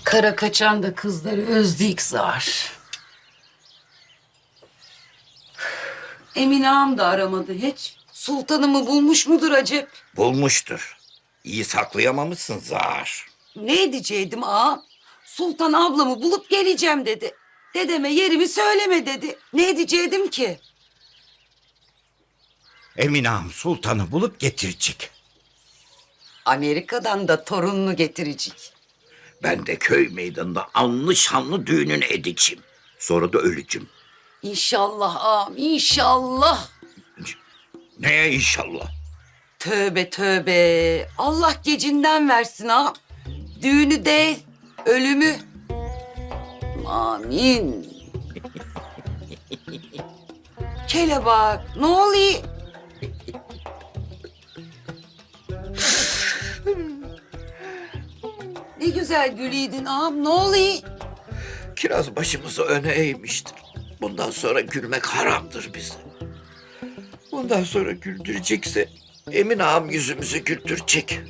Kara kaçan da kızları özleyik zar. Emine ağam da aramadı hiç. Sultanımı bulmuş mudur acep? Bulmuştur. İyi saklayamamışsın zar. Ne edeceydim ağam? Sultan ablamı bulup geleceğim dedi. Dedeme yerimi söyleme dedi. Ne edeceydim ki? Emine Ağam sultanı bulup getirecek. Amerika'dan da torununu getirecek. Ben de köy meydanında anlı şanlı düğününü edeceğim. Sonra da öleceğim. İnşallah ağam, inşallah. Neye inşallah? Tövbe tövbe. Allah gecinden versin ağam. Düğünü değil, ölümü. Amin. Kele bak, ne oluyor? Ne güzel gülüydün ağam, ne oluyor? Kiraz başımızı öne eğmiştir. Bundan sonra gülmek haramdır bize. Bundan sonra güldürecekse Emine Ağam yüzümüzü güldürecek.